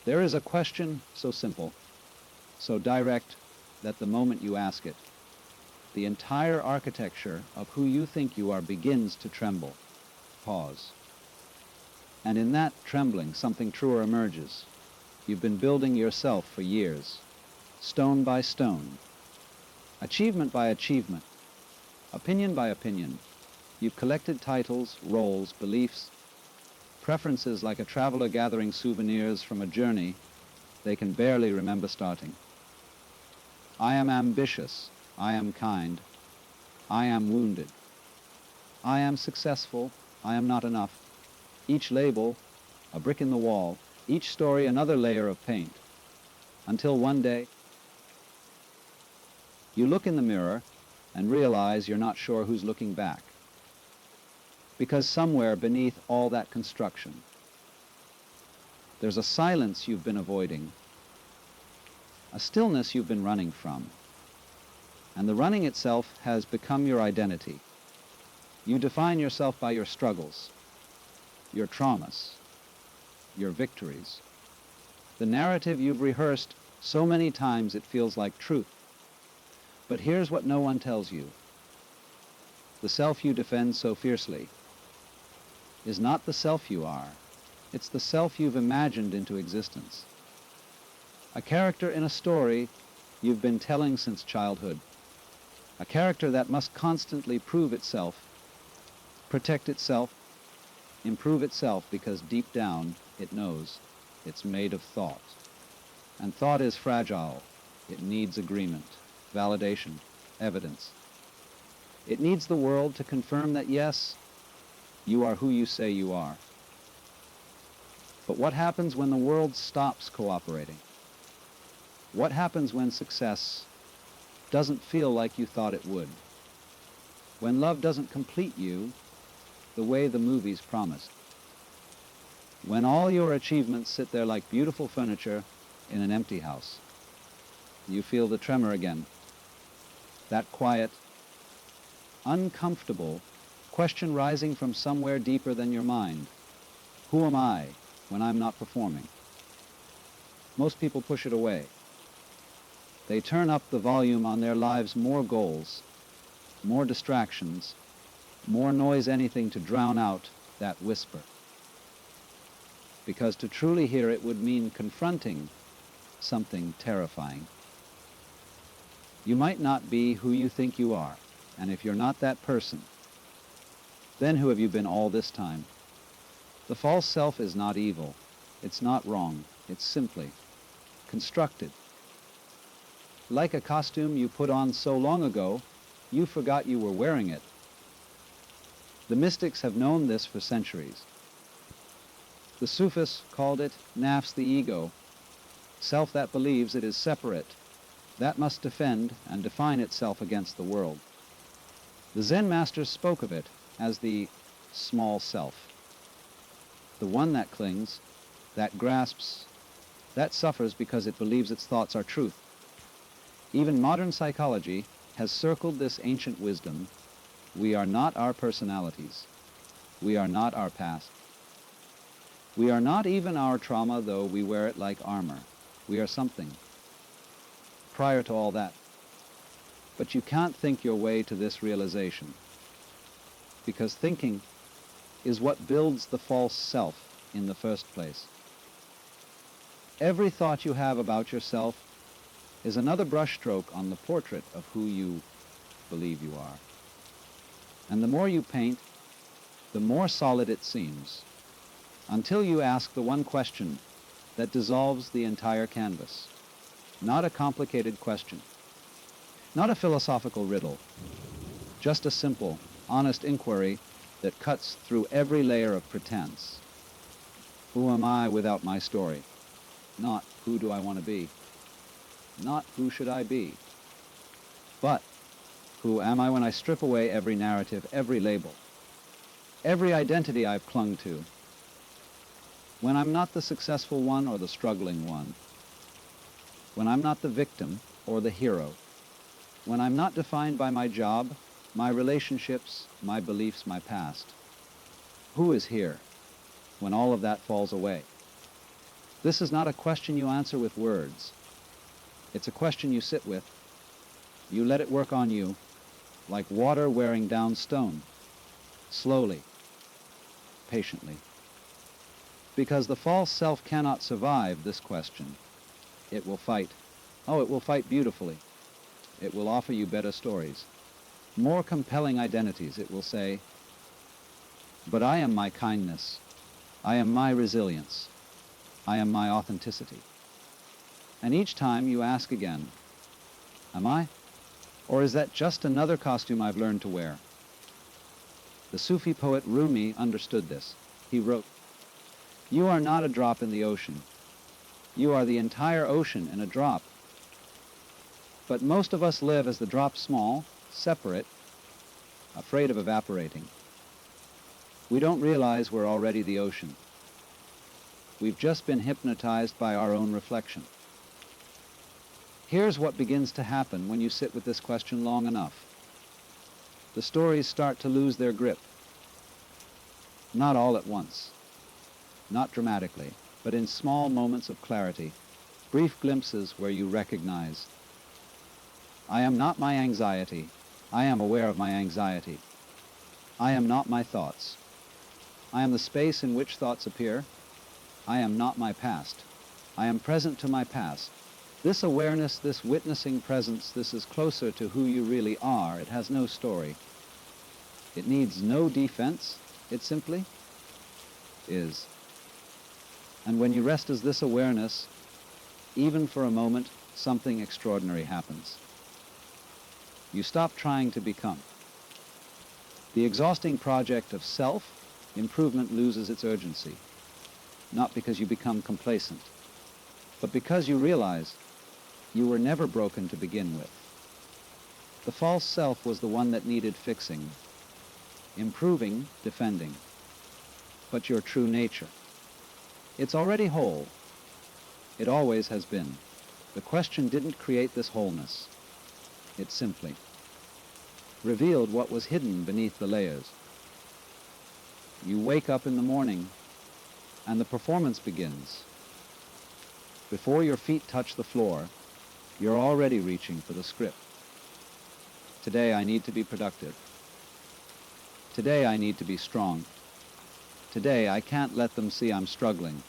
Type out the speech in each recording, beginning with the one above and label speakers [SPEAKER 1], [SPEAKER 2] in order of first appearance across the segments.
[SPEAKER 1] There is a question so simple, so direct, that the moment you ask it, the entire architecture of who you think you are begins to tremble. Pause. And in that trembling, something truer emerges. You've been building yourself for years, stone by stone, achievement by achievement, opinion by opinion. You've collected titles, roles, beliefs, preferences like a traveler gathering souvenirs from a journey they can barely remember starting. I am ambitious. I am kind. I am wounded. I am successful. I am not enough. Each label, a brick in the wall, each story another layer of paint. Until one day, you look in the mirror and realize you're not sure who's looking back. Because somewhere beneath all that construction, there's a silence you've been avoiding, a stillness you've been running from. And the running itself has become your identity. You define yourself by your struggles, your traumas, your victories. The narrative you've rehearsed so many times it feels like truth. But here's what no one tells you. The self you defend so fiercely is not the self you are. It's the self you've imagined into existence. A character in a story you've been telling since childhood. A character that must constantly prove itself, protect itself, improve itself, because deep down it knows it's made of thought. And thought is fragile. It needs agreement, validation, evidence. It needs the world to confirm that yes, you are who you say you are. But what happens when the world stops cooperating? What happens when success doesn't feel like you thought it would? When love doesn't complete you the way the movies promised? When all your achievements sit there like beautiful furniture in an empty house? You feel the tremor again. That quiet, uncomfortable question rising from somewhere deeper than your mind. Who am I when I'm not performing? Most people push it away. They turn up the volume on their lives' more goals, more distractions, more noise, anything to drown out that whisper. Because to truly hear it would mean confronting something terrifying. You might not be who you think you are, and if you're not that person, then who have you been all this time? The false self is not evil. It's not wrong. It's simply constructed. Like a costume you put on so long ago, you forgot you were wearing it. The mystics have known this for centuries. The Sufis called it nafs, the ego, self that believes it is separate, that must defend and define itself against the world. The Zen masters spoke of it as the small self, the one that clings, that grasps, that suffers because it believes its thoughts are truth. Even modern psychology has circled this ancient wisdom. We are not our personalities. We are not our past. We are not even our trauma, though we wear it like armor. We are something prior to all that. But you can't think your way to this realization, because thinking is what builds the false self in the first place. Every thought you have about yourself is another brushstroke on the portrait of who you believe you are. And the more you paint, the more solid it seems, until you ask the one question that dissolves the entire canvas. Not a complicated question, not a philosophical riddle, just a simple, honest inquiry that cuts through every layer of pretense. Who am I without my story? Not who do I want to be? Not who should I be? But who am I when I strip away every narrative, every label, every identity I've clung to? When I'm not the successful one or the struggling one? When I'm not the victim or the hero? When I'm not defined by my job, my relationships, my beliefs, my past? Who is here when all of that falls away? This is not a question you answer with words. It's a question you sit with. You let it work on you, like water wearing down stone, slowly, patiently. Because the false self cannot survive this question. It will fight. Oh, it will fight beautifully. It will offer you better stories, more compelling identities. It will say, but I am my kindness. I am my resilience. I am my authenticity. And each time you ask again, am I? Or is that just another costume I've learned to wear? The Sufi poet Rumi understood this. He wrote, "You are not a drop in the ocean. You are the entire ocean in a drop." But most of us live as the drop small, separate, afraid of evaporating. We don't realize we're already the ocean. We've just been hypnotized by our own reflection. Here's what begins to happen when you sit with this question long enough. The stories start to lose their grip. Not all at once, not dramatically, but in small moments of clarity, brief glimpses where you recognize, I am not my anxiety. I am aware of my anxiety. I am not my thoughts. I am the space in which thoughts appear. I am not my past. I am present to my past. This awareness, this witnessing presence, this is closer to who you really are. It has no story. It needs no defense. It simply is. And when you rest as this awareness, even for a moment, something extraordinary happens. You stop trying to become. The exhausting project of self-improvement loses its urgency, not because you become complacent, but because you realize you were never broken to begin with. The false self was the one that needed fixing, improving, defending. But your true nature, it's already whole. It always has been. The question didn't create this wholeness. It simply revealed what was hidden beneath the layers. You wake up in the morning, and the performance begins. Before your feet touch the floor, you're already reaching for the script. Today I need to be productive. Today I need to be strong. Today I can't let them see I'm struggling.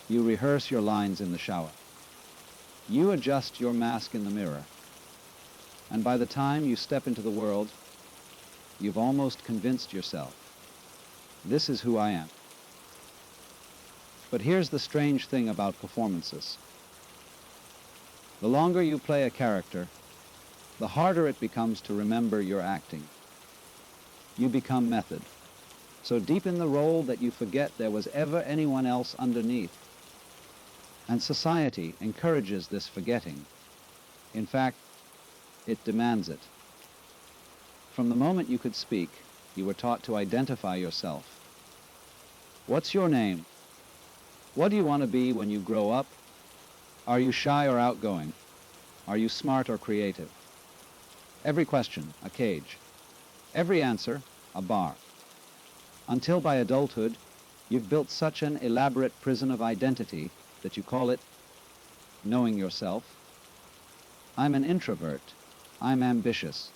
[SPEAKER 1] You rehearse your lines in the shower. You adjust your mask in the mirror. And by the time you step into the world, you've almost convinced yourself, this is who I am. But here's the strange thing about performances. The longer you play a character, the harder it becomes to remember your acting. You become method, so deep in the role that you forget there was ever anyone else underneath. And society encourages this forgetting. In fact, it demands it. From the moment you could speak, you were taught to identify yourself. What's your name? What do you want to be when you grow up? Are you shy or outgoing? Are you smart or creative? Every question, a cage. Every answer, a bar. Until by adulthood, you've built such an elaborate prison of identity that you call it knowing yourself. I'm an introvert. I'm ambitious.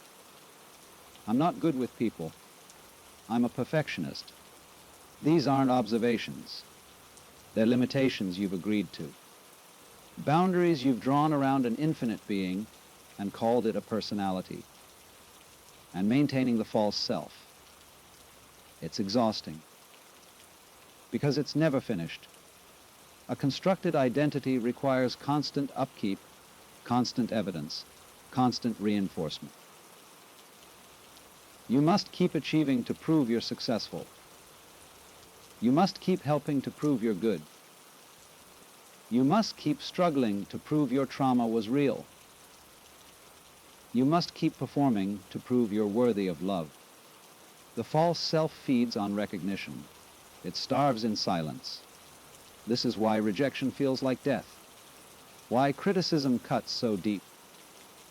[SPEAKER 1] I'm not good with people. I'm a perfectionist. These aren't observations. They're limitations you've agreed to. Boundaries you've drawn around an infinite being and called it a personality. And maintaining the false self. It's exhausting. Because it's never finished. A constructed identity requires constant upkeep, constant evidence, constant reinforcement. You must keep achieving to prove you're successful. You must keep helping to prove you're good. You must keep struggling to prove your trauma was real. You must keep performing to prove you're worthy of love. The false self feeds on recognition. It starves in silence. This is why rejection feels like death. Why criticism cuts so deep.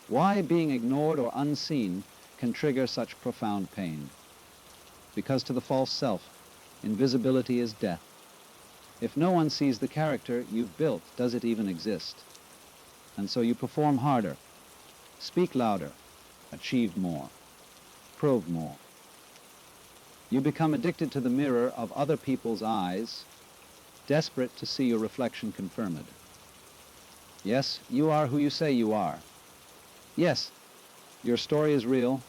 [SPEAKER 1] Why being ignored or unseen can trigger such profound pain. Because to the false self, invisibility is death. If no one sees the character you've built, does it even exist? And so you perform harder, speak louder, achieve more, probe more. You become addicted to the mirror of other people's eyes, desperate to see your reflection confirmed. Yes, you are who you say you are. Yes, your story is real.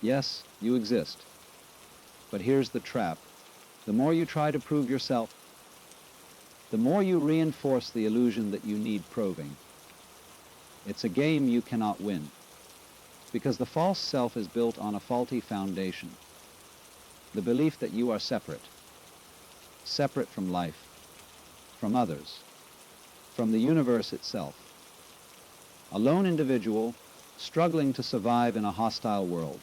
[SPEAKER 1] Yes, you exist. But here's the trap. The more you try to prove yourself, the more you reinforce the illusion that you need probing. It's a game you cannot win, because the false self is built on a faulty foundation. The belief that you are separate from life, from others, from the universe itself. A lone individual struggling to survive in a hostile world.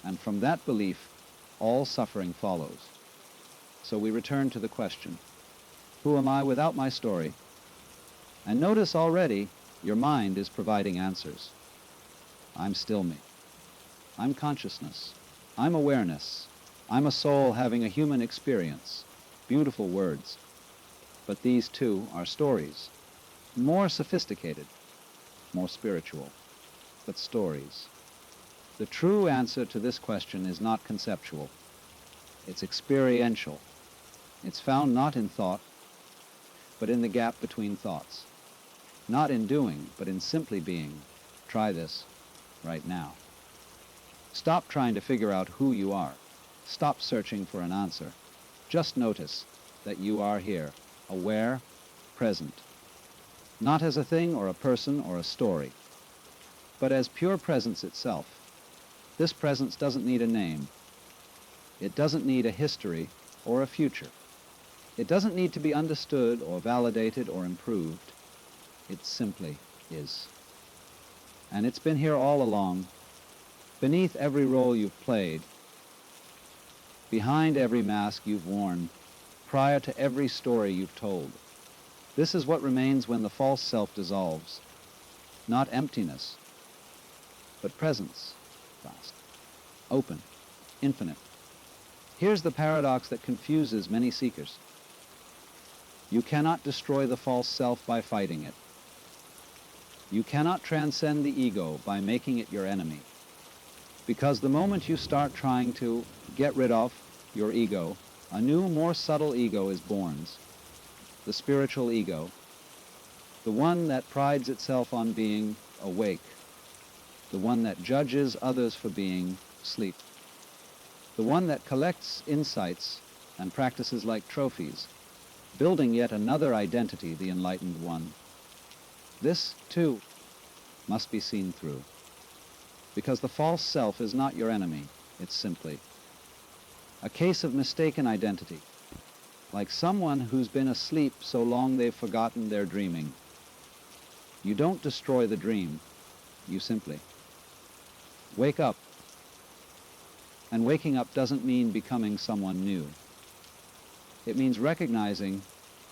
[SPEAKER 1] And from that belief, all suffering follows. So we return to the question, who am I without my story? And notice already, your mind is providing answers. I'm still me. I'm consciousness. I'm awareness. I'm a soul having a human experience. Beautiful words. But these too are stories. More sophisticated, more spiritual, but stories. The true answer to this question is not conceptual. It's experiential. It's found not in thought, but in the gap between thoughts. Not in doing, but in simply being. Try this right now. Stop trying to figure out who you are. Stop searching for an answer. Just notice that you are here, aware, present. Not as a thing or a person or a story, but as pure presence itself. This presence doesn't need a name. It doesn't need a history or a future. It doesn't need to be understood or validated or improved. It simply is. And it's been here all along, beneath every role you've played, behind every mask you've worn, prior to every story you've told. This is what remains when the false self dissolves. Not emptiness, but presence. Vast, open, infinite. Here's the paradox that confuses many seekers. You cannot destroy the false self by fighting it. You cannot transcend the ego by making it your enemy. Because the moment you start trying to get rid of your ego, a new, more subtle ego is born. The spiritual ego, the one that prides itself on being awake, the one that judges others for being asleep, the one that collects insights and practices like trophies, building yet another identity, the enlightened one. This, too, must be seen through, because the false self is not your enemy. It's simply a case of mistaken identity, like someone who's been asleep so long they've forgotten they're dreaming. You don't destroy the dream, you simply wake up. And waking up doesn't mean becoming someone new. It means recognizing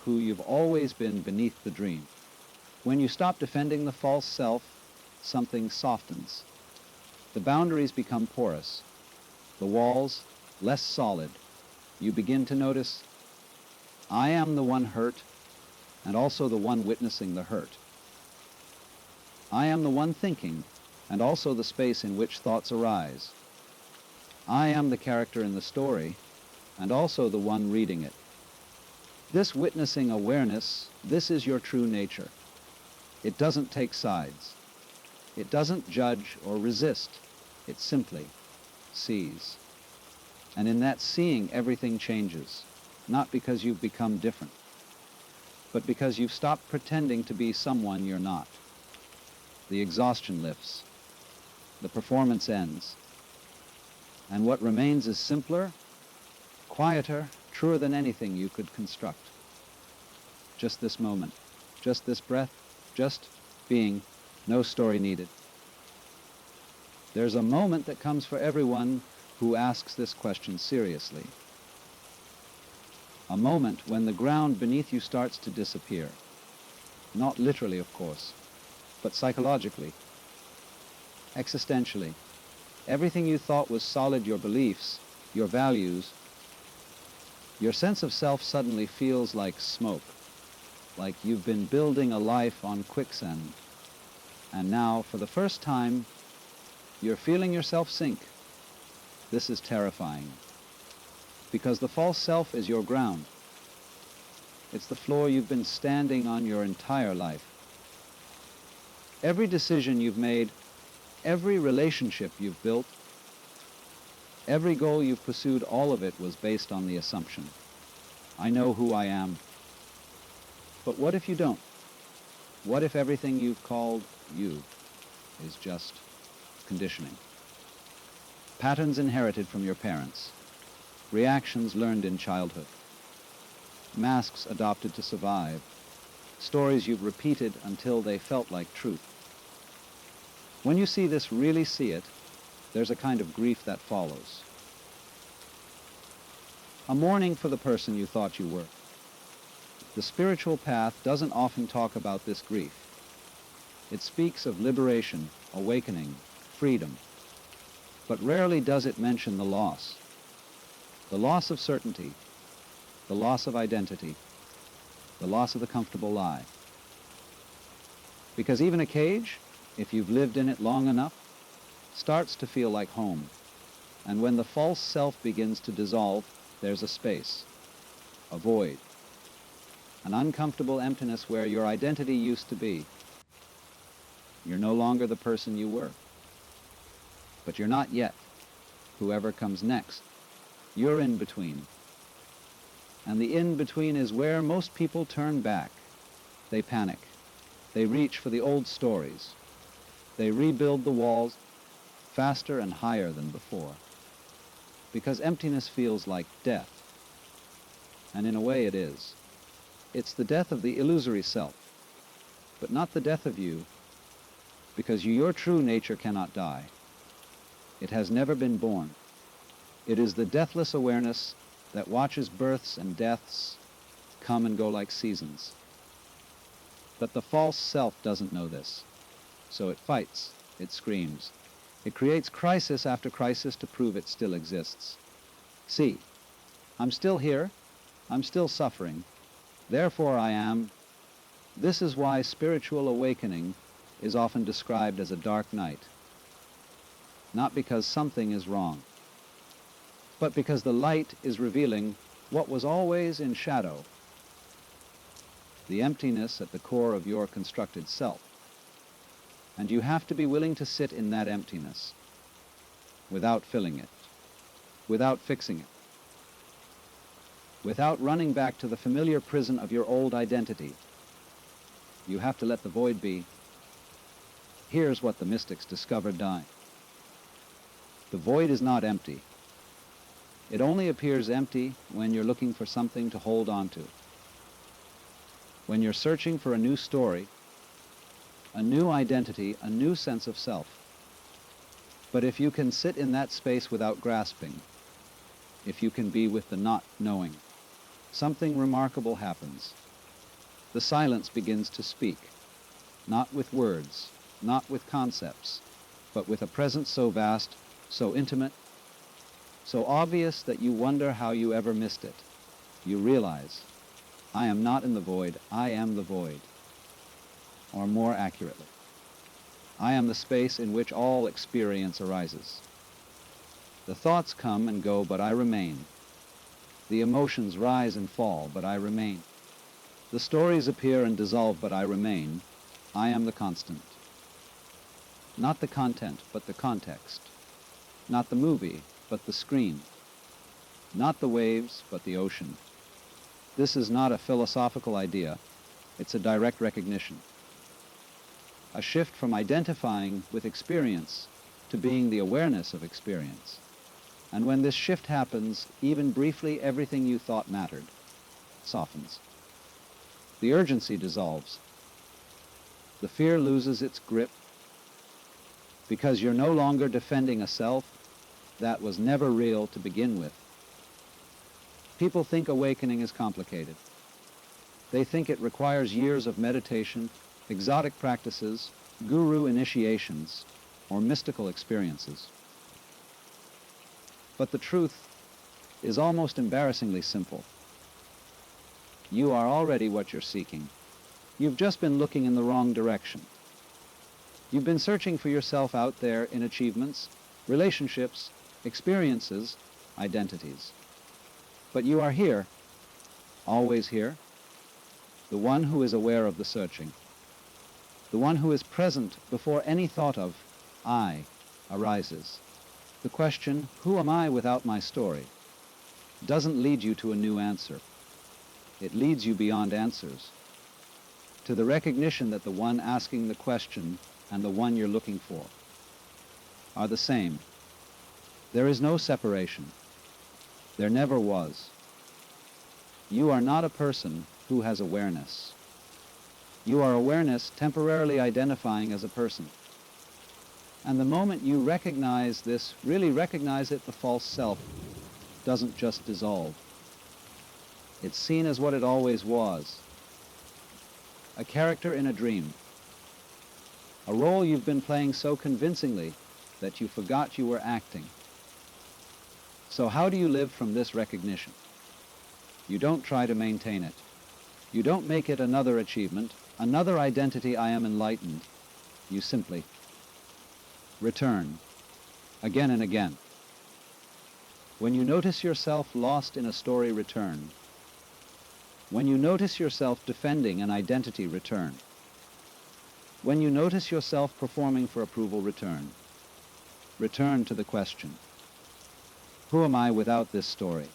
[SPEAKER 1] who you've always been beneath the dream. When you stop defending the false self, something softens. The boundaries become porous, the walls less solid. You begin to notice, I am the one hurt, and also the one witnessing the hurt. I am the one thinking, and also the space in which thoughts arise. I am the character in the story, and also the one reading it. This witnessing awareness, this is your true nature. It doesn't take sides. It doesn't judge or resist. It simply sees. And in that seeing, everything changes, not because you've become different, but because you've stopped pretending to be someone you're not. The exhaustion lifts. The performance ends. And what remains is simpler, quieter, truer than anything you could construct. Just this moment, just this breath, just being, no story needed. There's a moment that comes for everyone who asks this question seriously. A moment when the ground beneath you starts to disappear. Not literally, of course, but psychologically, existentially. Everything you thought was solid, your beliefs, your values, Your sense of self suddenly feels like smoke, like you've been building a life on quicksand, and now, for the first time, you're feeling yourself sink. This is terrifying, because the false self is your ground. It's the floor you've been standing on your entire life. Every decision you've made, every relationship you've built, every goal you've pursued, all of it was based on the assumption, I know who I am. But what if you don't? What if everything you've called you is just conditioning? Patterns inherited from your parents, reactions learned in childhood, masks adopted to survive, stories you've repeated until they felt like truth. When you see this, really see it, there's a kind of grief that follows. A mourning for the person you thought you were. The spiritual path doesn't often talk about this grief. It speaks of liberation, awakening, freedom, but rarely does it mention the loss of certainty, the loss of identity, the loss of the comfortable lie. Because even a cage, if you've lived in it long enough, starts to feel like home. And when the false self begins to dissolve, there's a space, a void, an uncomfortable emptiness where your identity used to be. You're no longer the person you were. But you're not yet. Whoever comes next, you're in between. And the in-between is where most people turn back. They panic. They reach for the old stories. They rebuild the walls faster and higher than before. Because emptiness feels like death. And in a way it is. It's the death of the illusory self, but not the death of you, because your true nature cannot die. It has never been born. It is the deathless awareness that watches births and deaths come and go like seasons. But the false self doesn't know this, so it fights, it screams. It creates crisis after crisis to prove it still exists. See, I'm still here, I'm still suffering, therefore I am. This is why spiritual awakening is often described as a dark night. Not because something is wrong, but because the light is revealing what was always in shadow, the emptiness at the core of your constructed self. And you have to be willing to sit in that emptiness without filling it, without fixing it, without running back to the familiar prison of your old identity. You have to let the void be. Here's what the mystics discovered dying. The void is not empty. It only appears empty when you're looking for something to hold on to. When you're searching for a new story, a new identity, a new sense of self. But if you can sit in that space without grasping, if you can be with the not knowing, something remarkable happens. The silence begins to speak, not with words, not with concepts, but with a presence so vast, so intimate, so obvious that you wonder how you ever missed it. You realize, I am not in the void, I am the void. Or more accurately, I am the space in which all experience arises. The thoughts come and go, but I remain. The emotions rise and fall, but I remain. The stories appear and dissolve, but I remain. I am the constant. Not the content, but the context. Not the movie, but the screen. Not the waves, but the ocean. This is not a philosophical idea. It's a direct recognition. A shift from identifying with experience to being the awareness of experience. And when this shift happens, even briefly, everything you thought mattered softens. The urgency dissolves. The fear loses its grip because you're no longer defending a self that was never real to begin with. People think awakening is complicated. They think it requires years of meditation, exotic practices, guru initiations, or mystical experiences. But the truth is almost embarrassingly simple. You are already what you're seeking. You've just been looking in the wrong direction. You've been searching for yourself out there in achievements, relationships, experiences, identities. But you are here, always here, the one who is aware of the searching, the one who is present before any thought of I arises. The question, who am I without my story, doesn't lead you to a new answer. It leads you beyond answers, to the recognition that the one asking the question and the one you're looking for are the same. There is no separation. There never was. You are not a person who has awareness. You are awareness temporarily identifying as a person. And the moment you recognize this, really recognize it, the false self doesn't just dissolve. It's seen as what it always was. A character in a dream. A role you've been playing so convincingly that you forgot you were acting. So how do you live from this recognition? You don't try to maintain it. You don't make it another achievement, another identity, I am enlightened. You simply return, again and again. When you notice yourself lost in a story, return. When you notice yourself defending an identity, return. When you notice yourself performing for approval, return. Return to the question, who am I without this story?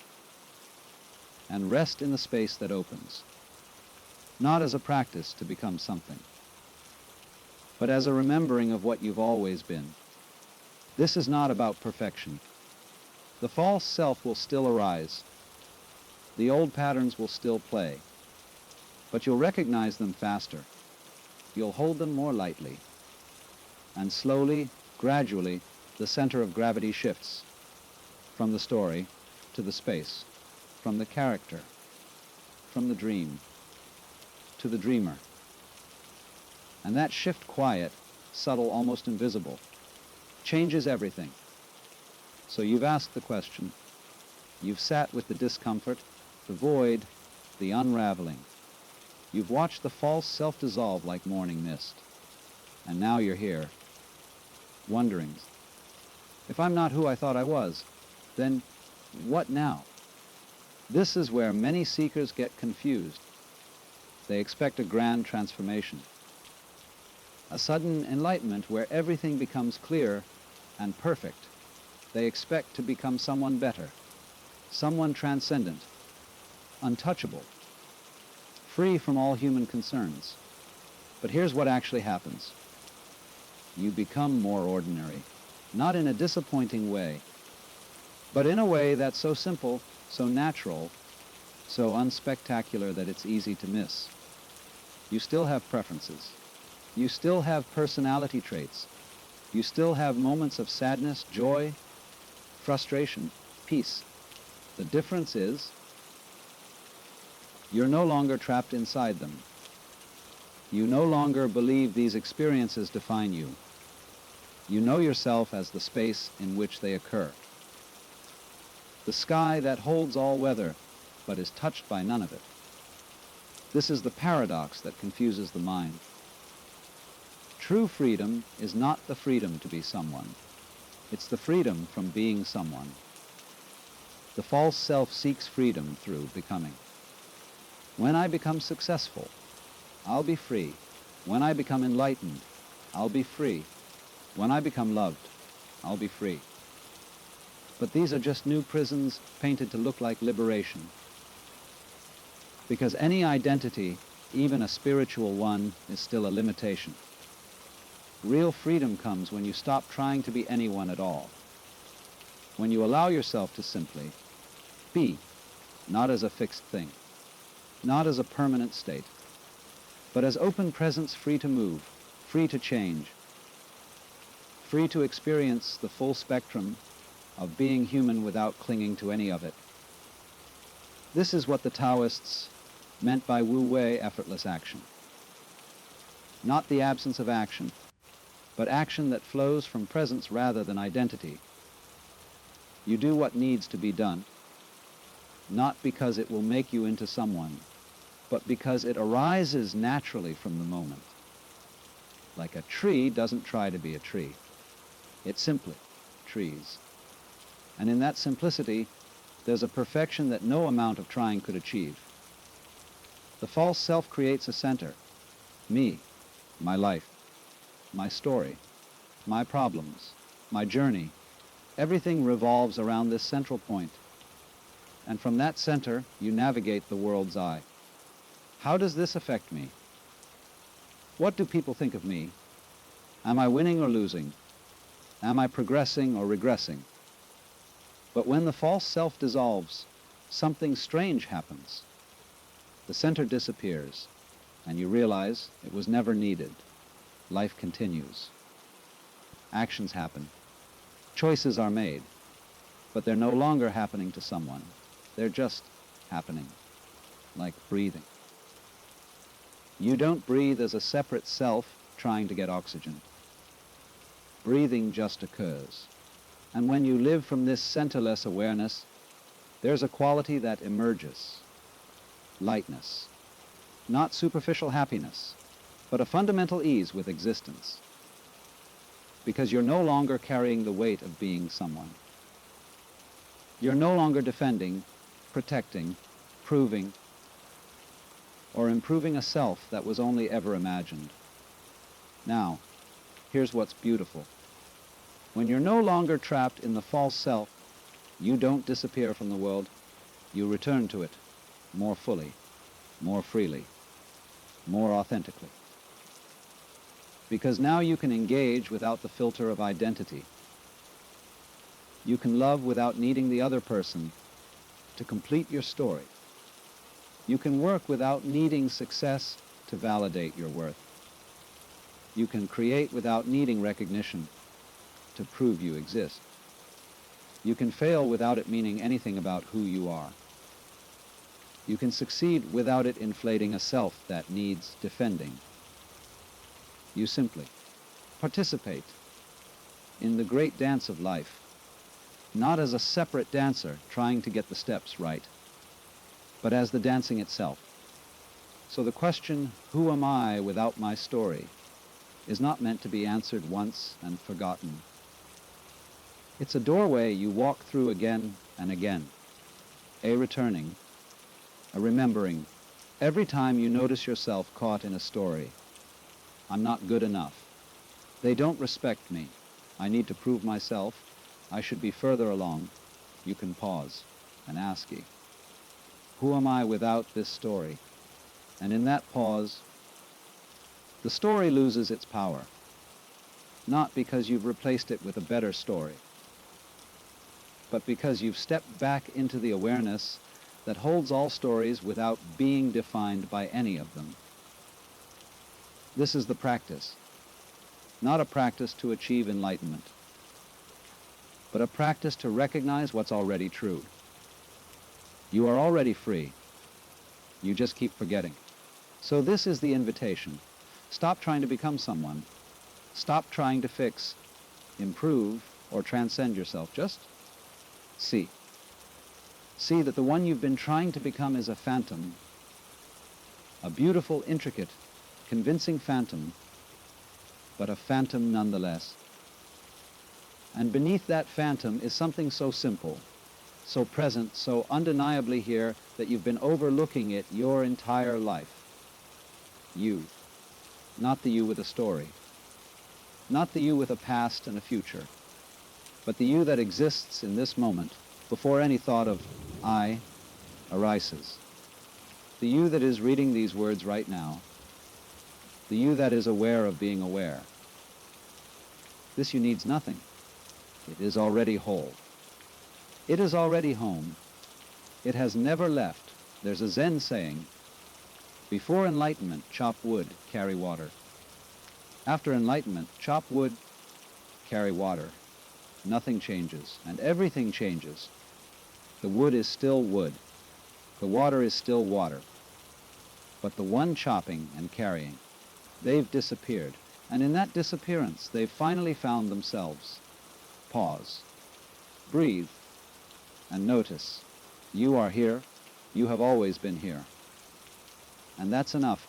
[SPEAKER 1] And rest in the space that opens, not as a practice to become something, but as a remembering of what you've always been. This is not about perfection. The false self will still arise. The old patterns will still play, but you'll recognize them faster. You'll hold them more lightly. And slowly, gradually, the center of gravity shifts from the story to the space, from the character, from the dream to the dreamer. And that shift, quiet, subtle, almost invisible, changes everything. So you've asked the question, you've sat with the discomfort, the void, the unraveling. You've watched the false self dissolve like morning mist. And now you're here, wondering, if I'm not who I thought I was, then what now? This is where many seekers get confused. They expect a grand transformation, a sudden enlightenment where everything becomes clear and perfect. They expect to become someone better, someone transcendent, untouchable, free from all human concerns. But here's what actually happens. You become more ordinary, not in a disappointing way, but in a way that's so simple, so natural, so unspectacular that it's easy to miss. You still have preferences. You still have personality traits. You still have moments of sadness, joy, frustration, peace. The difference is, you're no longer trapped inside them. You no longer believe these experiences define you. You know yourself as the space in which they occur. The sky that holds all weather, but is touched by none of it. This is the paradox that confuses the mind. True freedom is not the freedom to be someone. It's the freedom from being someone. The false self seeks freedom through becoming. When I become successful, I'll be free. When I become enlightened, I'll be free. When I become loved, I'll be free. But these are just new prisons painted to look like liberation. Because any identity, even a spiritual one, is still a limitation. Real freedom comes when you stop trying to be anyone at all. When you allow yourself to simply be, not as a fixed thing, not as a permanent state, but as open presence, free to move, free to change, free to experience the full spectrum of being human without clinging to any of it. This is what the Taoists meant by wu-wei, effortless action. Not the absence of action, but action that flows from presence rather than identity. You do what needs to be done, not because it will make you into someone, but because it arises naturally from the moment. Like a tree doesn't try to be a tree. It simply trees. And in that simplicity, there's a perfection that no amount of trying could achieve. The false self creates a center. Me, my life, my story, my problems, my journey. Everything revolves around this central point. And from that center, you navigate the world's eye. How does this affect me? What do people think of me? Am I winning or losing? Am I progressing or regressing? But when the false self dissolves, something strange happens. The center disappears, and you realize it was never needed. Life continues. Actions happen. Choices are made. But they're no longer happening to someone. They're just happening, like breathing. You don't breathe as a separate self trying to get oxygen. Breathing just occurs. And when you live from this centerless awareness, there's a quality that emerges. Lightness. Not superficial happiness, but a fundamental ease with existence. Because you're no longer carrying the weight of being someone. You're no longer defending, protecting, proving, or improving a self that was only ever imagined. Now, here's what's beautiful. When you're no longer trapped in the false self, you don't disappear from the world. You return to it more fully, more freely, more authentically. Because now you can engage without the filter of identity. You can love without needing the other person to complete your story. You can work without needing success to validate your worth. You can create without needing recognition to prove you exist. You can fail without it meaning anything about who you are. You can succeed without it inflating a self that needs defending. You simply participate in the great dance of life, not as a separate dancer trying to get the steps right, but as the dancing itself. So the question, who am I without my story, is not meant to be answered once and forgotten. It's a doorway you walk through again and again, a returning, a remembering, every time you notice yourself caught in a story. I'm not good enough. They don't respect me. I need to prove myself. I should be further along. You can pause and ask ye, who am I without this story? And in that pause, the story loses its power, not because you've replaced it with a better story, but because you've stepped back into the awareness that holds all stories without being defined by any of them. This is the practice, not a practice to achieve enlightenment, but a practice to recognize what's already true. You are already free. You just keep forgetting. So this is the invitation. Stop trying to become someone. Stop trying to fix, improve, or transcend yourself. Just see. See that the one you've been trying to become is a phantom, a beautiful, intricate, convincing phantom, but a phantom nonetheless. And beneath that phantom is something so simple, so present, so undeniably here that you've been overlooking it your entire life. You, not the you with a story, not the you with a past and a future, but the you that exists in this moment before any thought of I arises. The you that is reading these words right now, the you that is aware of being aware. This you needs nothing. It is already whole. It is already home. It has never left. There's a Zen saying, before enlightenment, chop wood, carry water. After enlightenment, chop wood, carry water. Nothing changes, and everything changes. The wood is still wood. The water is still water. But the one chopping and carrying, they've disappeared. And in that disappearance, they've finally found themselves. Pause. Breathe. And notice, you are here. You have always been here. and that's enough.